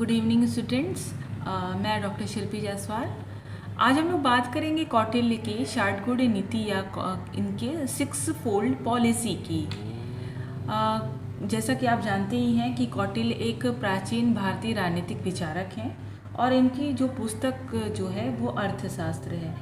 Good evening students. मैं doctor शिल्पी जायसवाल। आज हम लोग बात करेंगे कौटिल्य के शार्दूल नीति या इनके 6 फोल्ड पॉलिसी की। जैसा कि आप जानते ही हैं कि कौटिल्य एक प्राचीन भारतीय राजनीतिक विचारक हैं और इनकी जो पुस्तक जो है वो अर्थशास्त्र है।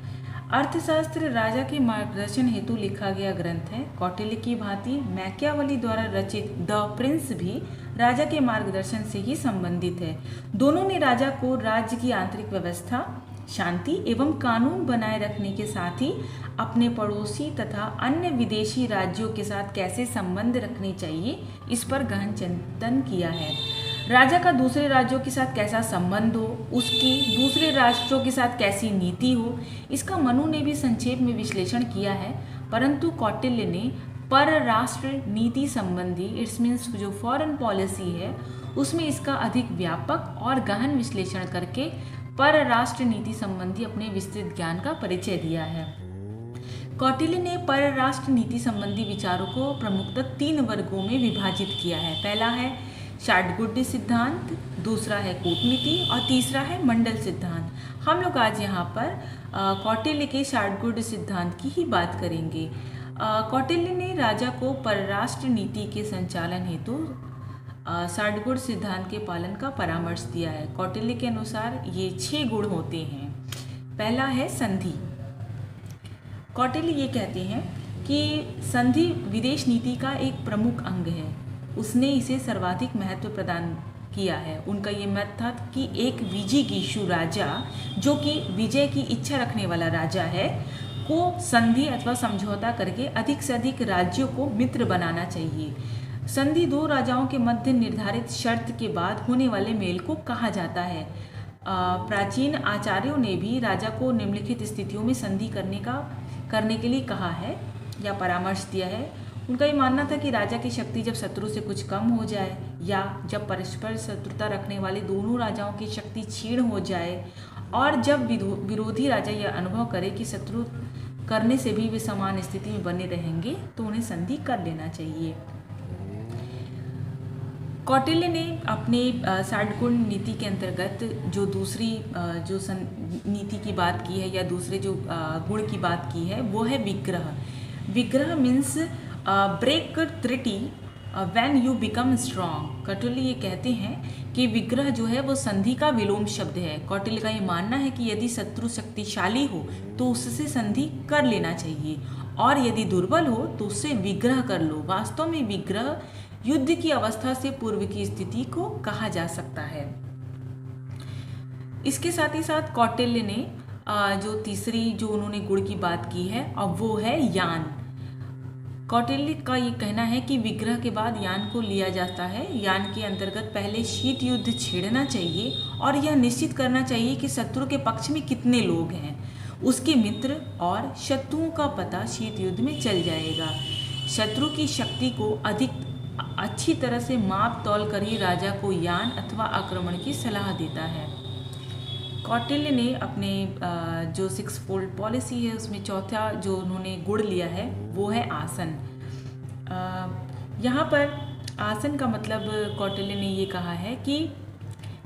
अर्थशास्त्र राजा के मार्गदर्शन हेतु लिखा गया ग्रंथ है। कौटिल्य की भांति मैकियावेली द्वारा रचित द प्रिंस भी राजा के मार्गदर्शन से ही संबंधित है। दोनों ने राजा को राज्य की आंतरिक व्यवस्था, शांति एवं कानून बनाए रखने के साथ ही अपने पड़ोसी तथा अन्य विदेशी राज्यों के साथ कैसे संबंध रखने चाहिए इस पर गहन चिंतन किया है। राजा का दूसरे राज्यों के साथ कैसा संबंध हो, उसकी दूसरे राष्ट्रों के साथ कैसी नीति हो, इसका मनु ने भी संक्षेप में विश्लेषण किया है। परंतु कौटिल्य ने परराष्ट्र नीति संबंधी इट्स मीन्स जो फॉरेन पॉलिसी है उसमें इसका अधिक व्यापक और गहन विश्लेषण करके परराष्ट्र नीति संबंधी अपने विस्तृत ज्ञान का परिचय दिया है। कौटिल्य ने परराष्ट्र नीति संबंधी विचारों को प्रमुखतः 3 वर्गों में विभाजित किया है। पहला है शार्दूल सिद्धांत, दूसरा है कूटनीति और तीसरा है मंडल सिद्धांत। हम लोग आज यहाँ पर कौटिल्य के शार्दूल सिद्धांत की ही बात करेंगे। कौटिल्य ने राजा को परराष्ट्र नीति के संचालन हेतु शार्दूल सिद्धांत के पालन का परामर्श दिया है। कौटिल्य के अनुसार ये 6 गुण होते हैं। पहला है संधि। कौटिल्य ये कहते हैं कि संधि विदेश नीति का एक प्रमुख अंग है। उसने इसे सर्वाधिक महत्व प्रदान किया है। उनका ये मत था कि एक विजिगीषु राजा, जो कि विजय की इच्छा रखने वाला राजा है, को संधि अथवा समझौता करके अधिक से अधिक राज्यों को मित्र बनाना चाहिए। संधि 2 राजाओं के मध्य निर्धारित शर्त के बाद होने वाले मेल को कहा जाता है। प्राचीन आचार्यों ने भी राजा को निम्नलिखित स्थितियों में संधि करने के लिए कहा है या परामर्श दिया है। उनका ये मानना था कि राजा की शक्ति जब शत्रु से कुछ कम हो जाए या जब परस्पर शत्रुता रखने वाले दोनों राजाओं की शक्ति क्षीण हो जाए और जब विरोधी राजा यह अनुभव करे कि शत्रु करने से भी वे समान स्थिति में बने रहेंगे तो उन्हें संधि कर लेना चाहिए। कौटिल्य ने अपने शार्दूल नीति के अंतर्गत जो दूसरी नीति की बात की है या दूसरे जो गुण की बात की है वो है विग्रह। विग्रह मीन्स ब्रेक त्रुटि when you become strong. Kautilya ये कहते हैं कि विग्रह जो है वो संधि का विलोम शब्द है। कौटिल्य का ये मानना है कि यदि शत्रु शक्तिशाली हो तो उससे संधि कर लेना चाहिए और यदि दुर्बल हो तो उससे विग्रह कर लो। वास्तव में विग्रह युद्ध की अवस्था से पूर्व की स्थिति को कहा जा सकता है। इसके साथ ही साथ कौटिल्य ने जो तीसरी जो उन्होंने गुण की बात की है और वो है यान। कौटिल्य का ये कहना है कि विग्रह के बाद यान को लिया जाता है। यान के अंतर्गत पहले शीत युद्ध छेड़ना चाहिए और यह निश्चित करना चाहिए कि शत्रु के पक्ष में कितने लोग हैं। उसके मित्र और शत्रुओं का पता शीत युद्ध में चल जाएगा। शत्रु की शक्ति को अधिक अच्छी तरह से माप तौल कर ही राजा को यान अथवा आक्रमण की सलाह देता है। कौटिल्य ने अपने जो 6 फोल्ड पॉलिसी है उसमें चौथा जो उन्होंने गुण लिया है वो है आसन। यहाँ पर आसन का मतलब कौटिल्य ने ये कहा है कि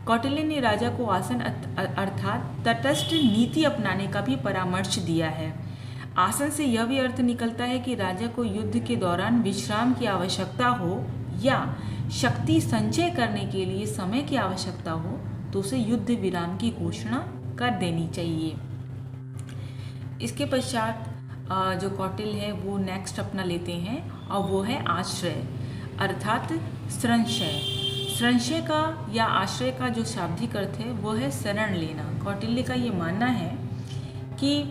कौटिल्य ने राजा को आसन अर्थात तटस्थ नीति अपनाने का भी परामर्श दिया है। आसन से यह भी अर्थ निकलता है कि राजा को युद्ध के दौरान विश्राम की आवश्यकता हो या शक्ति संचय करने के लिए समय की आवश्यकता हो तो उसे युद्ध विराम की घोषणा कर देनी चाहिए। इसके पश्चात जो कौटिल्य है वो नेक्स्ट अपना लेते हैं और वो है आश्रय अर्थात संशय। संशय का या आश्रय का जो शाब्दिक अर्थ है वो है शरण लेना। कौटिल्य का ये मानना है कि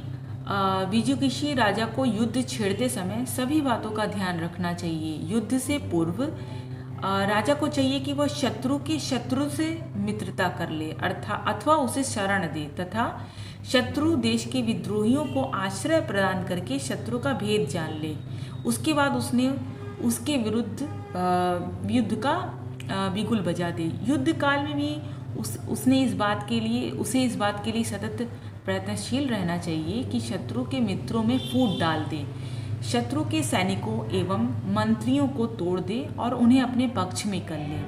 विजिगीषु राजा को युद्ध छेड़ते समय सभी बातों का ध्यान रखना चाहिए। युद्ध से पूर्व राजा को चाहिए कि वह शत्रु से मित्रता कर ले अथवा उसे शरण दे तथा शत्रु देश के विद्रोहियों को आश्रय प्रदान करके शत्रु का भेद जान ले। उसके बाद उसने उसके विरुद्ध युद्ध का बिगुल बजा दे। युद्ध काल में भी उसे इस बात के लिए सतत प्रयत्नशील रहना चाहिए कि शत्रु के मित्रों में फूट डाल दे, शत्रु के सैनिकों एवं मंत्रियों को तोड़ दे और उन्हें अपने पक्ष में कर ले।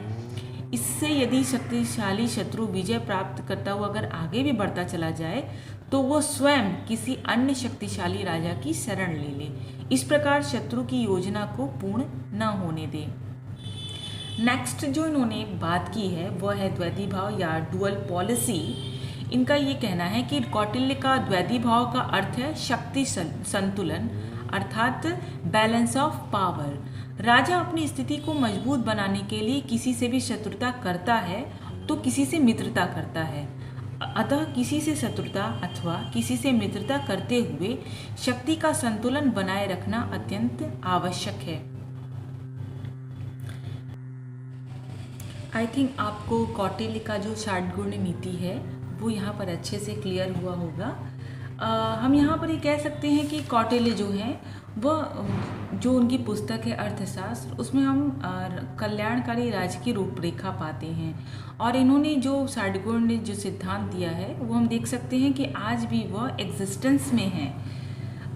इससे यदि शक्तिशाली शत्रु विजय प्राप्त करता हुआ अगर आगे भी बढ़ता चला जाए तो वो स्वयं किसी अन्य शक्तिशाली राजा की शरण ले ले। इस प्रकार शत्रु की योजना को पूर्ण न होने दे। नेक्स्ट जो इन्होंने बात की है वह है द्वैधी भाव या डुअल पॉलिसी। इनका ये कहना है कि कौटिल्य का द्वैधी भाव का अर्थ है शक्ति संतुलन, अर्थात बैलेंस ऑफ पावर। राजा अपनी स्थिति को मजबूत बनाने के लिए किसी से भी शत्रुता करता है तो किसी से मित्रता करता है। अतः किसी से शत्रुता अथवा किसी से मित्रता करते हुए शक्ति का संतुलन बनाए रखना अत्यंत आवश्यक है। आई थिंक आपको कौटिल्य का जो षाटगुण नीति है वो यहाँ पर अच्छे से क्लियर हुआ होगा। हम यहाँ पर ये कह सकते हैं कि कौटिल्य जो है वह जो उनकी पुस्तक है अर्थशास्त्र, उसमें हम कल्याणकारी राज्य की रूपरेखा पाते हैं। और इन्होंने जो षाटगुण ने जो सिद्धांत दिया है वो हम देख सकते हैं कि आज भी वह एग्जिस्टेंस में है।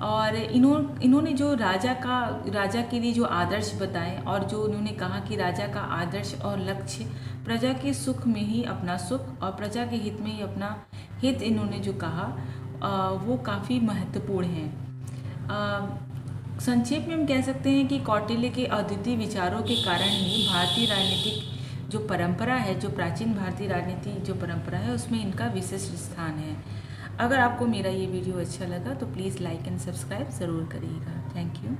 और इन्होंने जो राजा के लिए जो आदर्श बताए और जो उन्होंने कहा कि राजा का आदर्श और लक्ष्य प्रजा के सुख में ही अपना सुख और प्रजा के हित में ही अपना हित, इन्होंने जो कहा वो काफ़ी महत्वपूर्ण है। संक्षेप में हम कह सकते हैं कि कौटिल्य के अद्वितीय विचारों के कारण ही भारतीय राजनीतिक जो परंपरा है, जो प्राचीन भारतीय राजनीति जो परंपरा है, उसमें इनका विशिष्ट स्थान है। अगर आपको मेरा ये वीडियो अच्छा लगा तो प्लीज़ लाइक एंड सब्सक्राइब ज़रूर करिएगा। Thank you.